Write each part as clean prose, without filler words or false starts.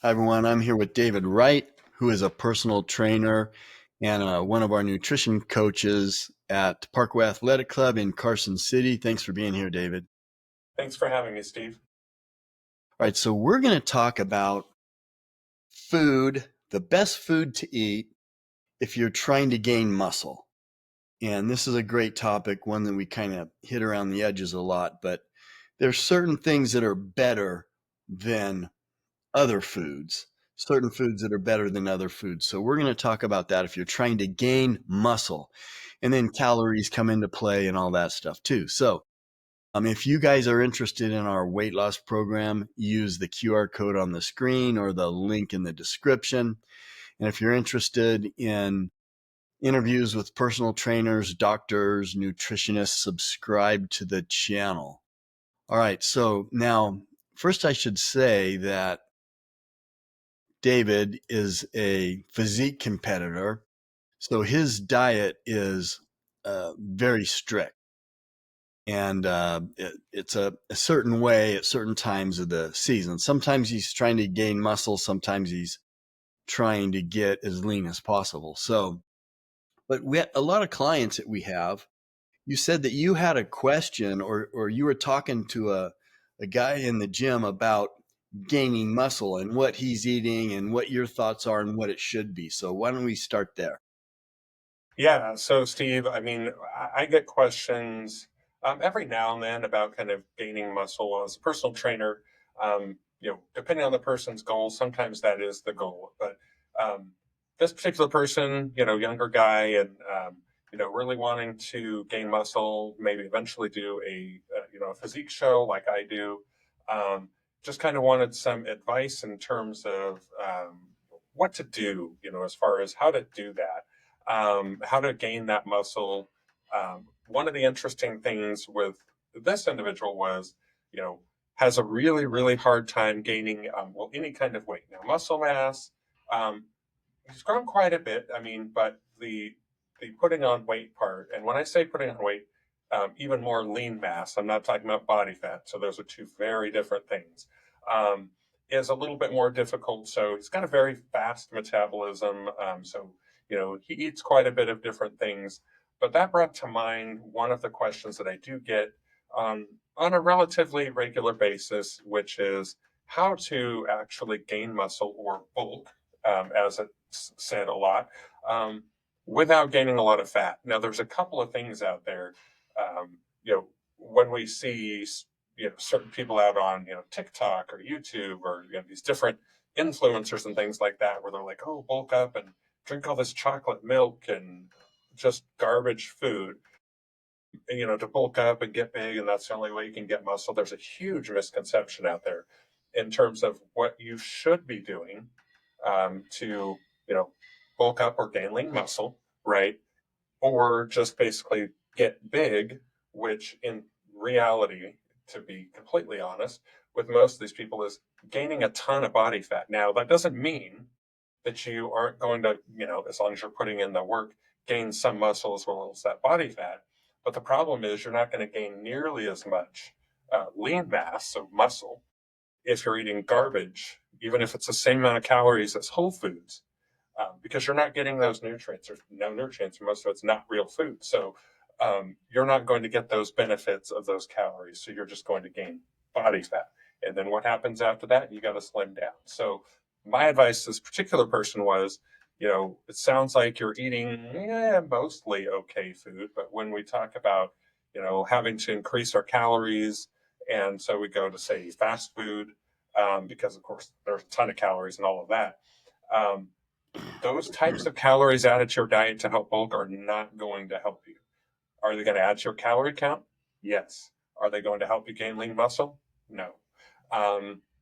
Hi, everyone. I'm here with David Wright, who is a personal trainer and one of our nutrition coaches at Parkway Athletic Club in Carson City. Thanks for being here, David. Thanks for having me, Steve. All right, so we're going to talk about food, the best food to eat if you're trying to gain muscle. And this is a great topic, one that we kind of hit around the edges a lot, but there's certain things that are better than other foods, certain foods that are better than other foods. So we're going to talk about that if you're trying to gain muscle. And then calories come into play and all that stuff too. So if you guys are interested in our weight loss program, use the QR code on the screen or the link in the description. And if you're interested in interviews with personal trainers, doctors, nutritionists, subscribe to the channel. All right. So now, first, I should say that David is a physique competitor, so his diet is very strict, and it's a certain way at certain times of the season. Sometimes he's trying to gain muscle, sometimes he's trying to get as lean as possible. So, but we a lot of clients that we have. You said that you had a question, or you were talking to a guy in the gym about gaining muscle and what he's eating and what your thoughts are and what it should be. So why don't we start there? Yeah, so Steve, I get questions every now and then about kind of gaining muscle as a personal trainer. Depending on the person's goals, sometimes that is the goal. But this particular person, younger guy, and really wanting to gain muscle, maybe eventually do a physique show like I do. Um, just kind of wanted some advice in terms of what to do, as far as how to do that, how to gain that muscle. One of the interesting things with this individual was, you know, has a really, really hard time gaining, any kind of weight. Now, muscle mass, um, he's grown quite a bit. But the putting on weight part, and when I say putting on weight, even more lean mass, I'm not talking about body fat. So those are two very different things. Um, is a little bit more difficult. So he's got a very fast metabolism. He eats quite a bit of different things. But that brought to mind one of the questions that I do get on a relatively regular basis, which is how to actually gain muscle or bulk, as it's said a lot, um, without gaining a lot of fat. Now, there's a couple of things out there. Um, when we see certain people out on TikTok or YouTube or these different influencers and things like that, where they're like, "Oh, bulk up and drink all this chocolate milk and just garbage food." To bulk up and get big, and that's the only way you can get muscle. There's a huge misconception out there in terms of what you should be doing to, bulk up or gain lean muscle, right? Or just basically get big, which in reality, to be completely honest, with most of these people is gaining a ton of body fat. Now, that doesn't mean that you aren't going to, as long as you're putting in the work, gain some muscle as well as that body fat. But the problem is you're not going to gain nearly as much lean mass, so muscle, if you're eating garbage, even if it's the same amount of calories as whole foods, because you're not getting those nutrients. There's no nutrients, most of it's not real food. So you're not going to get those benefits of those calories. So you're just going to gain body fat. And then what happens after that? You got to slim down. So my advice to this particular person was, it sounds like you're eating mostly okay food, but when we talk about, having to increase our calories, and so we go to say fast food, because of course there's a ton of calories and all of that. Um, those types of calories added to your diet to help bulk are not going to help you. Are they going to add to your calorie count? Yes. Are they going to help you gain lean muscle? No.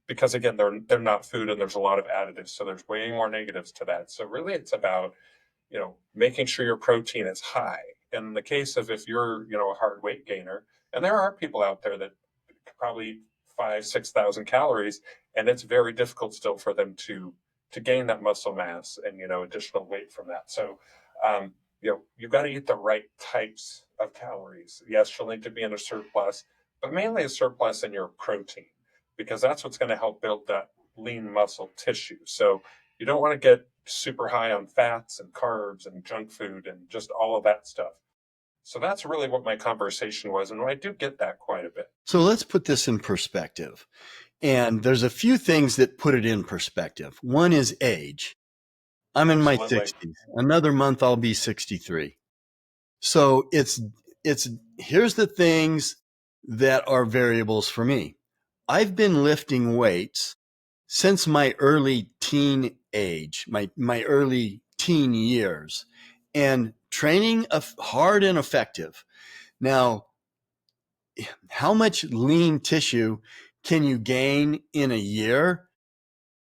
Because again, they're not food, and there's a lot of additives, so there's way more negatives to that. So really, it's about making sure your protein is high. In the case of if you're a hard weight gainer, and there are people out there that probably eat 5,000 6,000 calories, and it's very difficult still for them to gain that muscle mass and additional weight from that. So you've got to eat the right types of calories. Yes, you'll need to be in a surplus, but mainly a surplus in your protein, because that's what's going to help build that lean muscle tissue. So you don't want to get super high on fats and carbs and junk food and just all of that stuff. So that's really what my conversation was. And I do get that quite a bit. So let's put this in perspective. And there's a few things that put it in perspective. One is age. I'm in my Absolutely. 60s. Another month I'll be 63. So it's here's the things that are variables for me. I've been lifting weights since my early teen age, my early teen years, and training hard and effective. Now, how much lean tissue can you gain in a year?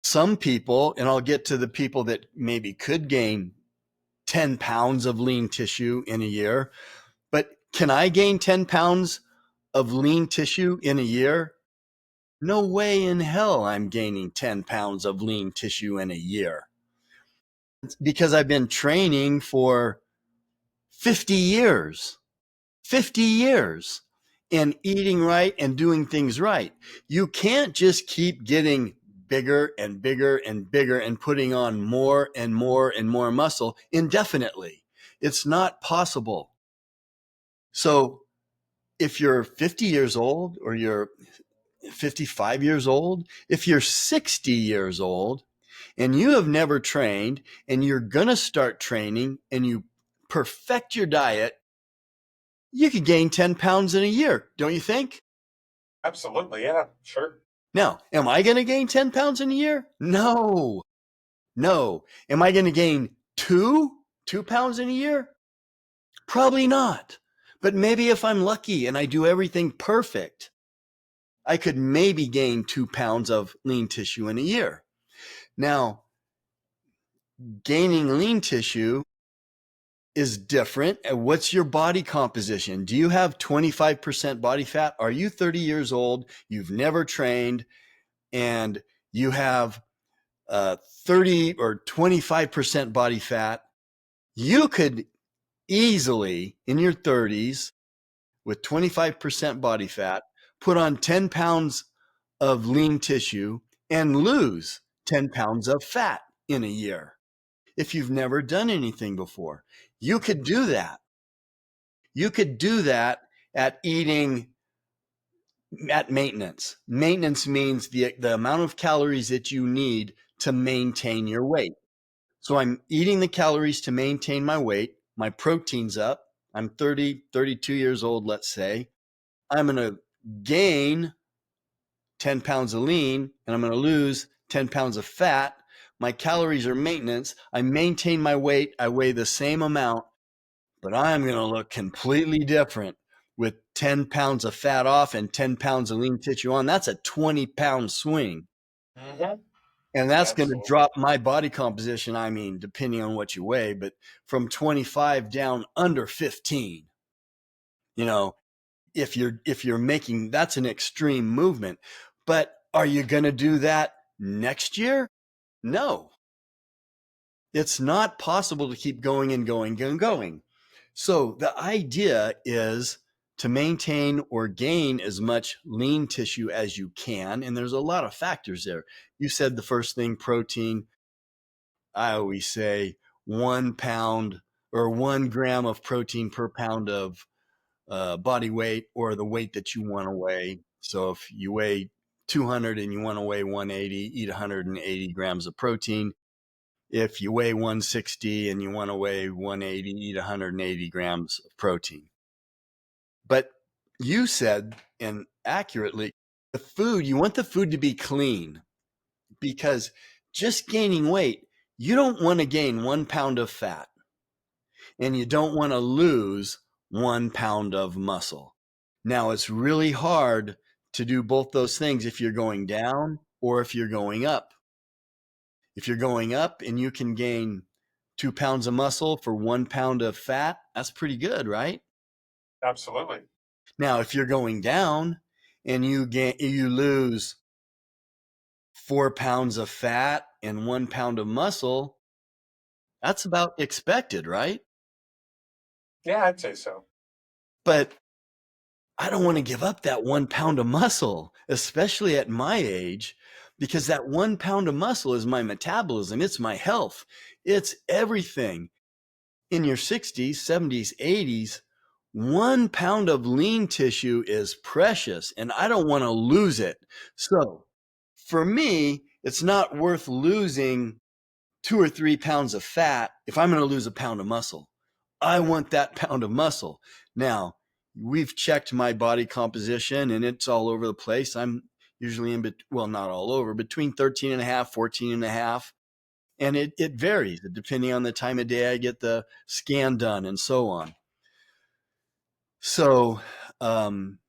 Some people, and I'll get to the people that maybe could gain 10 pounds of lean tissue in a year, but can I gain 10 pounds of lean tissue in a year? No way in hell I'm gaining 10 pounds of lean tissue in a year. It's because I've been training for 50 years. 50 years and eating right and doing things right. You can't just keep getting bigger and bigger and bigger and putting on more and more and more muscle indefinitely. It's not possible. So if you're 50 years old or you're 55 years old, if you're 60 years old and you have never trained and you're going to start training and you perfect your diet, you could gain 10 pounds in a year, don't you think? Absolutely. Yeah, sure. Now, am I going to gain 10 pounds in a year? No, no. Am I going to gain 2 pounds in a year? Probably not. But maybe if I'm lucky and I do everything perfect, I could maybe gain 2 pounds of lean tissue in a year. Now, gaining lean tissue is different. What's your body composition? Do you have 25% body fat? Are you 30 years old? You've never trained and you have 30 or 25% body fat. You could easily, in your 30s, with 25% body fat, put on 10 pounds of lean tissue and lose 10 pounds of fat in a year. If you've never done anything before, you could do that. You could do that at eating at maintenance. Maintenance means the amount of calories that you need to maintain your weight. So I'm eating the calories to maintain my weight. My protein's up. I'm 30, 32 years old, let's say. I'm going to gain 10 pounds of lean and I'm going to lose 10 pounds of fat. My calories are maintenance. I maintain my weight. I weigh the same amount, but I'm going to look completely different with 10 pounds of fat off and 10 pounds of lean tissue on. That's a 20-pound swing. Hmm. And that's going to Absolutely. drop my body composition. I mean, depending on what you weigh, but from 25 down under 15. You know, if you're making, that's an extreme movement. But are you going to do that next year? No, it's not possible to keep going and going and going. So the idea is to maintain or gain as much lean tissue as you can. And there's a lot of factors there. You said the first thing, protein. I always say 1 pound or 1 gram of protein per pound of body weight or the weight that you want to weigh. So if you weigh 200 and you want to weigh 180, eat 180 grams of protein. If you weigh 160 and you want to weigh 180, eat 180 grams of protein. But you said, and accurately, the food, you want the food to be clean because just gaining weight, you don't want to gain 1 pound of fat and you don't want to lose 1 pound of muscle. Now, it's really hard to do both those things if you're going down or if you're going up. If you're going up and you can gain 2 pounds of muscle for 1 pound of fat, that's pretty good, right? Absolutely. Now, if you're going down and you lose 4 pounds of fat and 1 pound of muscle, that's about expected, right? Yeah, I'd say so. But I don't want to give up that 1 pound of muscle, especially at my age, because that 1 pound of muscle is my metabolism. It's my health. It's everything. In your 60s, 70s, 80s, 1 pound of lean tissue is precious and I don't want to lose it. So for me, it's not worth losing 2 or 3 pounds of fat if I'm going to lose a pound of muscle. I want that pound of muscle. Now, we've checked my body composition and it's all over the place. I'm usually well, not all over, between 13 and a half, 14 and a half. And it varies depending on the time of day I get the scan done and so on. So um,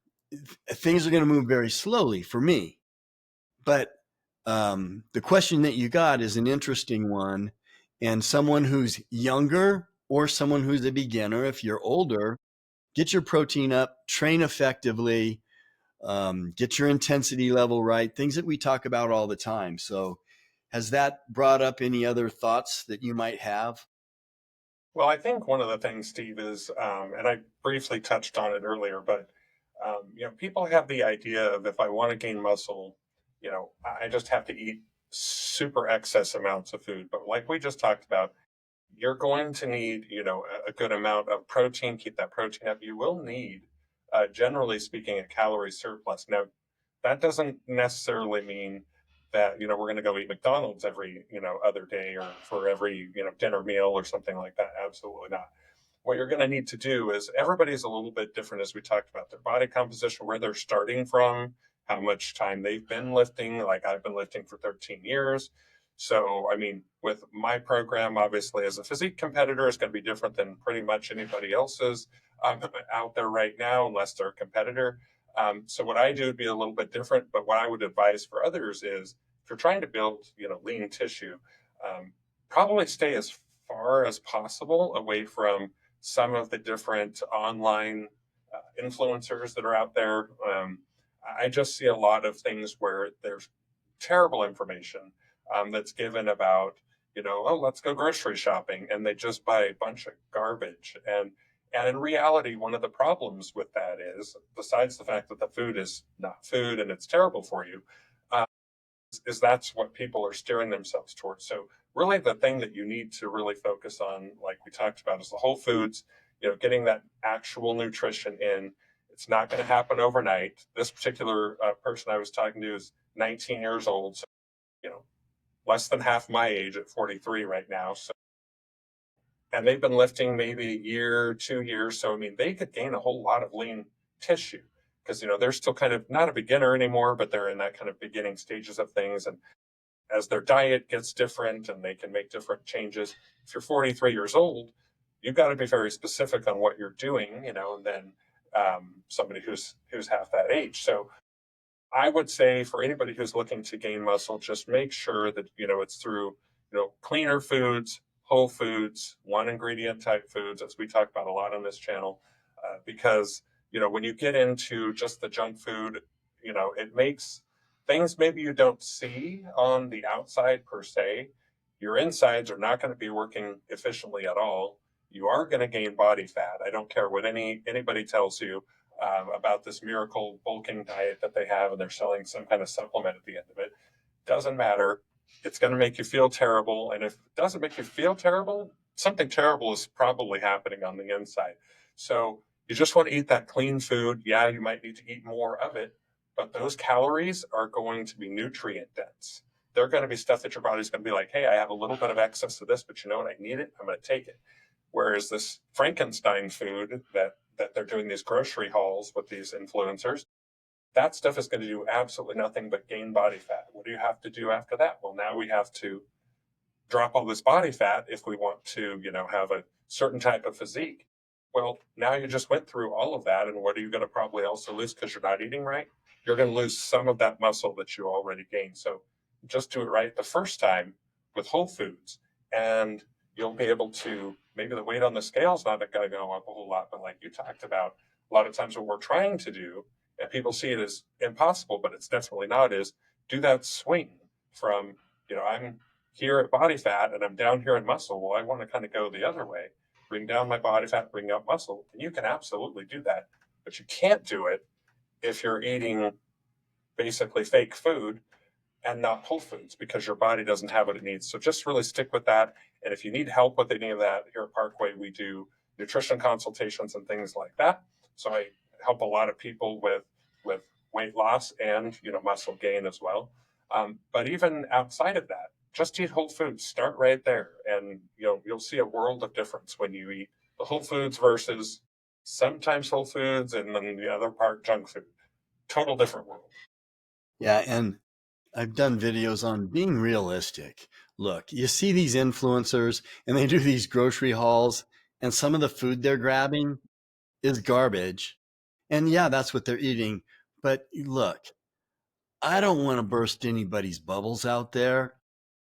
things are going to move very slowly for me. But the question that you got is an interesting one. And someone who's younger or someone who's a beginner, if you're older, get your protein up, train effectively, get your intensity level right, things that we talk about all the time. So, has that brought up any other thoughts that you might have? Well, I think one of the things, Steve, is, and I briefly touched on it earlier, but people have the idea of if I want to gain muscle, I just have to eat super excess amounts of food. But like we just talked about, you're going to need, a good amount of protein. Keep that protein up. You will need, generally speaking, a calorie surplus. Now, that doesn't necessarily mean that we're going to go eat McDonald's every other day or for every dinner meal or something like that. Absolutely not. What you're going to need to do is everybody's a little bit different, as we talked about their body composition, where they're starting from, how much time they've been lifting. Like I've been lifting for 13 years. So, I mean, with my program, obviously, as a physique competitor, it's going to be different than pretty much anybody else's out there right now, unless they're a competitor. So, what I do would be a little bit different. But what I would advise for others is if you're trying to build, lean tissue, um, probably stay as far as possible away from some of the different online influencers that are out there. I just see a lot of things where there's terrible information that's given about, oh, let's go grocery shopping, and they just buy a bunch of garbage. And in reality, one of the problems with that is, besides the fact that the food is not food and it's terrible for you, uh, is that's what people are steering themselves towards. So really the thing that you need to really focus on, like we talked about, is the whole foods, getting that actual nutrition in. It's not going to happen overnight. This particular person I was talking to is 19 years old, so you know less than half my age at 43 right now. So, and they've been lifting maybe a year, 2 years. So I mean, they could gain a whole lot of lean tissue because they're still kind of not a beginner anymore, but they're in that kind of beginning stages of things. And as their diet gets different and they can make different changes. If you're 43 years old, you've got to be very specific on what you're doing, than somebody who's half that age. So I would say for anybody who's looking to gain muscle, just make sure that it's through cleaner foods, whole foods, one ingredient type foods, as we talk about a lot on this channel, because when you get into just the junk food, it makes things maybe you don't see on the outside per se. Your insides are not going to be working efficiently at all. You are going to gain body fat. I don't care what anybody tells you about this miracle bulking diet that they have, and they're selling some kind of supplement at the end of it. Doesn't matter. It's going to make you feel terrible. And if it doesn't make you feel terrible, something terrible is probably happening on the inside. So you just want to eat that clean food. Yeah, you might need to eat more of it, but those calories are going to be nutrient dense. They're going to be stuff that your body's going to be like, hey, I have a little bit of excess of this, but you know what? I need it. I'm going to take it. Whereas this Frankenstein food that they're doing these grocery hauls with these influencers, that stuff is going to do absolutely nothing but gain body fat. What do you have to do after that? Well, now we have to drop all this body fat if we want to, have a certain type of physique. Well, now you just went through all of that, and what are you going to probably also lose because you're not eating right? You're going to lose some of that muscle that you already gained. So just do it right the first time with whole foods, and you'll be able to. Maybe the weight on the scale is not going to go up a whole lot, but like you talked about, a lot of times what we're trying to do, and people see it as impossible, but it's definitely not, is do that swing from, I'm here at body fat and I'm down here in muscle. Well, I want to kind of go the other way, bring down my body fat, bring up muscle. And you can absolutely do that But you can't do it if you're eating basically fake food and not whole foods because your body doesn't have what it needs. So just really stick with that. And if you need help with any of that, here at Parkway, we do nutrition consultations and things like that. So I help a lot of people with weight loss and muscle gain as well. But even outside of that, just eat whole foods. Start right there, and you'll see a world of difference when you eat the whole foods versus sometimes whole foods and then the other part junk food. Total different world. Yeah, and I've done videos on being realistic. Look, you see these influencers and they do these grocery hauls, and some of the food they're grabbing is garbage. And yeah, that's what they're eating. But look, I don't want to burst anybody's bubbles out there,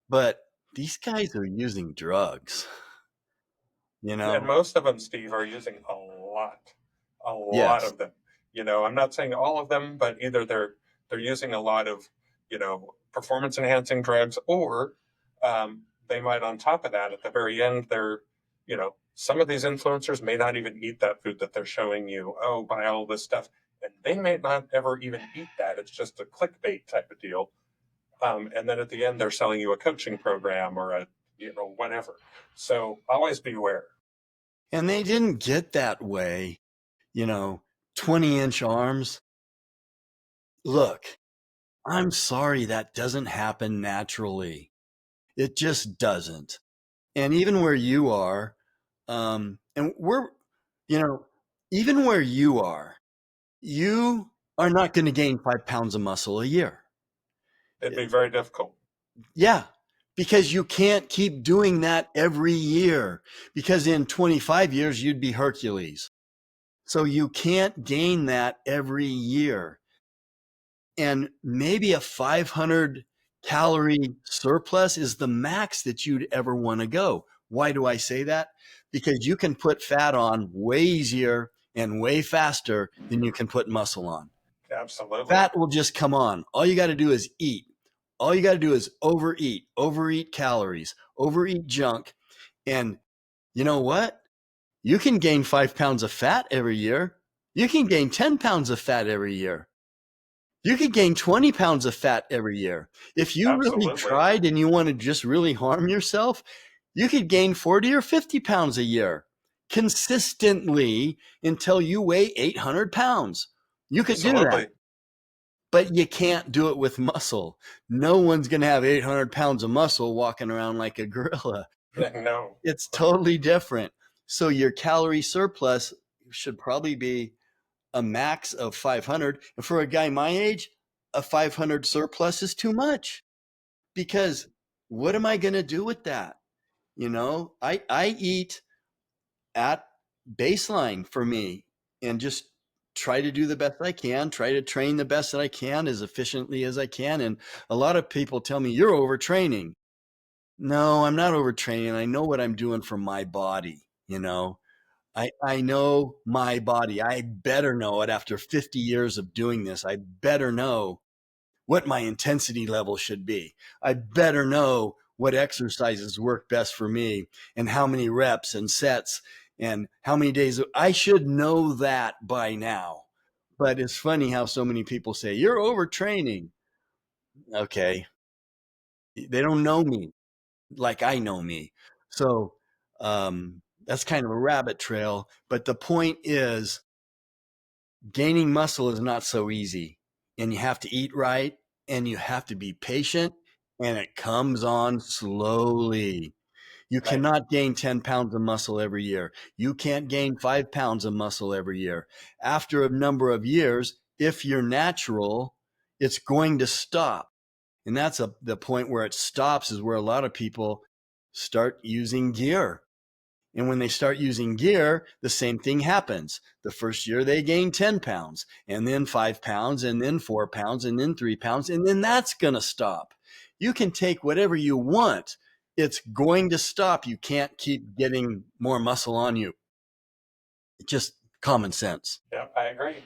but these guys are using drugs, you And know? most of them, Steve, are using a lot Yes. of them. I'm not saying all of them, but either they're using a lot of, performance enhancing drugs, or they might, on top of that, at the very end, some of these influencers may not even eat that food that they're showing you. Oh, buy all this stuff, and they may not ever even eat that. It's just a clickbait type of deal. And then at the end, they're selling you a coaching program or whatever. So always beware. And they didn't get that way, you know, 20-inch arms. Look, I'm sorry that doesn't happen naturally. It just doesn't. And even where you are, and we're, you know, even where you are not going to gain 5 pounds of muscle a year. It'd be very difficult. Yeah, because you can't keep doing that every year, because in 25 years, you'd be Hercules. So you can't gain that every year. And maybe a 500 calorie surplus is the max that you'd ever want to go. Why do I say that? Because you can put fat on way easier and way faster than you can put muscle on. Absolutely. Fat will just come on. All you got to do is eat. All you got to do is overeat calories, overeat junk. And you know what? You can gain 5 pounds of fat every year. You can gain 10 pounds of fat every year. You could gain 20 pounds of fat every year. If you really Absolutely. tried and you want to just really harm yourself, you could gain 40 or 50 pounds a year consistently until you weigh 800 pounds. You could do that, Absolutely. but you can't do it with muscle. No one's going to have 800 pounds of muscle walking around like a gorilla. No. It's totally different. So your calorie surplus should probably be a max of 500. And for a guy my age, a 500 surplus is too much, because what am I going to do with that? I eat at baseline for me and just try to do the best I can, try to train the best that I can as efficiently as I can. And a lot of people tell me, you're overtraining. No, I'm not overtraining. I know what I'm doing for my body, I know my body. I better know it after 50 years of doing this. I better know what my intensity level should be. I better know what exercises work best for me and how many reps and sets and how many days. I should know that by now. But it's funny how so many people say, you're overtraining. Okay. They don't know me like I know me. So that's kind of a rabbit trail. But the point is, gaining muscle is not so easy, and you have to eat right, and you have to be patient, and it comes on slowly. You Right. cannot gain 10 pounds of muscle every year. You can't gain 5 pounds of muscle every year. After a number of years, if you're natural, it's going to stop. And that's the point where it stops, is where a lot of people start using gear. And when they start using gear, the same thing happens. The first year they gain 10 pounds, and then 5 pounds, and then 4 pounds, and then 3 pounds, and then that's going to stop. You can take whatever you want. It's going to stop. You can't keep getting more muscle on you. It's just common sense. Yeah, I agree.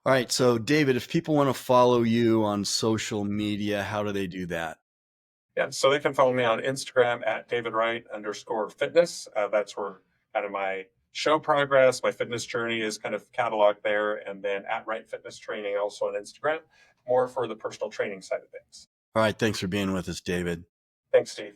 All right. So, David, if people want to follow you on social media, how do they do that? Yeah, so they can follow me on Instagram at David Wright _fitness. That's where kind of my show progress. My fitness journey is kind of cataloged there, and then at Right Fitness Training also on Instagram, more for the personal training side of things. All right. Thanks for being with us, David. Thanks, Steve.